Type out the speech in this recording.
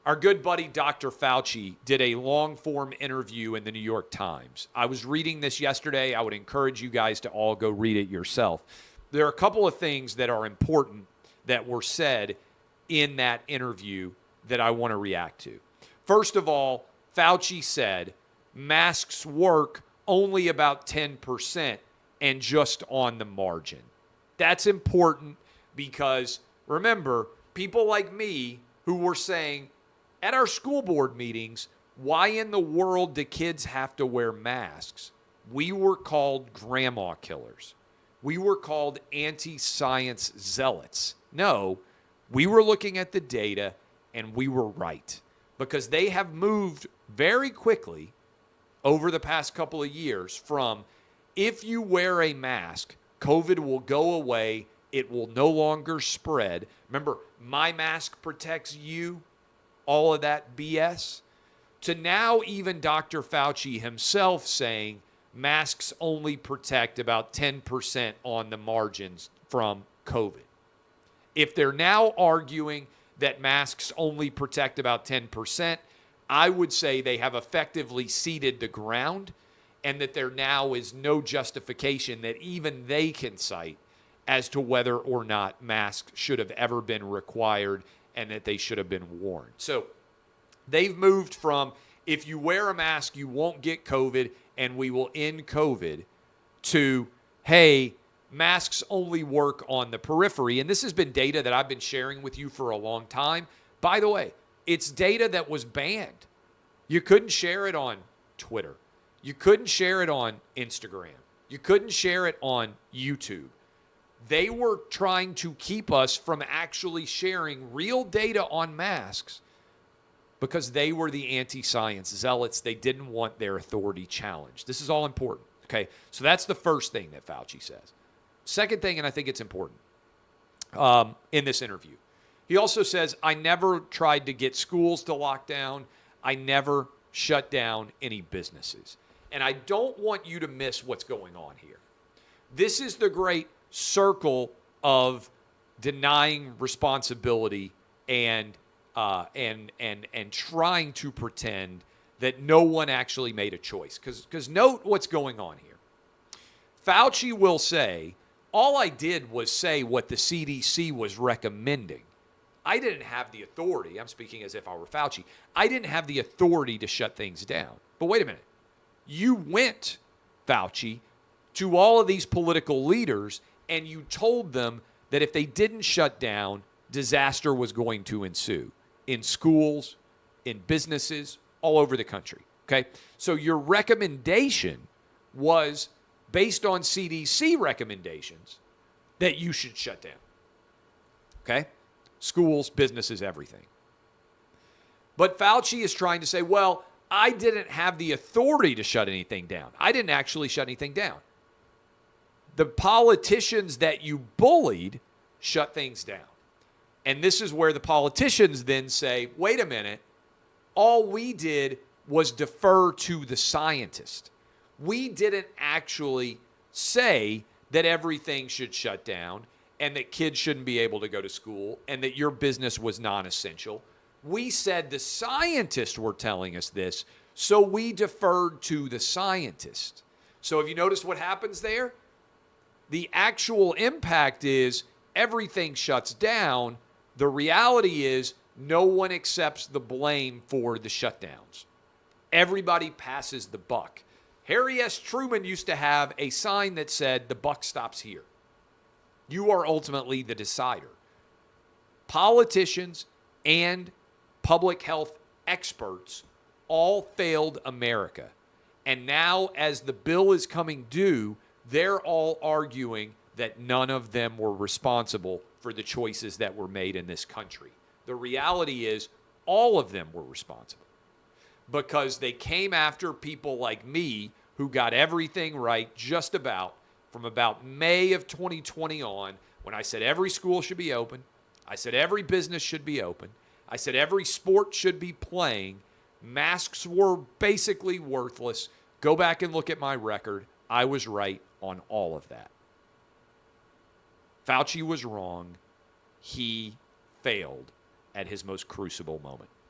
Our good buddy Dr. Fauci did a long-form interview in the New York Times. I was reading this yesterday. I would encourage you guys to all go read it yourself. There are a couple of things that are important that were said in that interview that I want to react to. First of all, Fauci said masks work only about 10% and just on the margin. That's important because, remember, people like me who were saying, at our school board meetings, why in the world do kids have to wear masks? We were called grandma killers. We were called anti-science zealots. No, we were looking at the data and we were right because they have moved very quickly over the past couple of years from if you wear a mask, COVID will go away. It will no longer spread. Remember, my mask protects you. All of that BS, to now even Dr. Fauci himself saying masks only protect about 10% on the margins from COVID. If they're now arguing that masks only protect about 10%, I would say they have effectively ceded the ground and that there now is no justification that even they can cite as to whether or not masks should have ever been required and that they should have been worn. So they've moved from if you wear a mask, you won't get COVID and we will end COVID to, hey, masks only work on the periphery. And this has been data that I've been sharing with you for a long time. By the way, it's data that was banned. You couldn't share it on Twitter. You couldn't share it on Instagram. You couldn't share it on YouTube. They were trying to keep us from actually sharing real data on masks because they were the anti-science zealots. They didn't want their authority challenged. This is all important, okay? So that's the first thing that Fauci says. Second thing, and I think it's important, in this interview, he also says, I never tried to get schools to lock down. I never shut down any businesses. And I don't want you to miss what's going on here. This is the great circle of denying responsibility and trying to pretend that no one actually made a choice. Because note what's going on here. Fauci will say, all I did was say what the CDC was recommending. I didn't have the authority. I'm speaking as if I were Fauci. I didn't have the authority to shut things down. But wait a minute. You went, Fauci, to all of these political leaders and you told them that if they didn't shut down, disaster was going to ensue in schools, in businesses, all over the country, okay? So your recommendation was based on CDC recommendations that you should shut down, okay? Schools, businesses, everything. But Fauci is trying to say, well, I didn't have the authority to shut anything down. I didn't actually shut anything down. The politicians that you bullied shut things down. And this is where the politicians then say, wait a minute, all we did was defer to the scientist. We didn't actually say that everything should shut down and that kids shouldn't be able to go to school and that your business was non-essential. We said the scientists were telling us this, so we deferred to the scientist. So have you noticed what happens there? The actual impact is everything shuts down. The reality is no one accepts the blame for the shutdowns. Everybody passes the buck. Harry S. Truman used to have a sign that said, the buck stops here. You are ultimately the decider. Politicians and public health experts all failed America. And now as the bill is coming due, they're all arguing that none of them were responsible for the choices that were made in this country. The reality is all of them were responsible because they came after people like me who got everything right just about from about May of 2020 on, when I said every school should be open. I said every business should be open. I said every sport should be playing. Masks were basically worthless. Go back and look at my record. I was right on all of that. Fauci was wrong. He failed at his most crucible moment.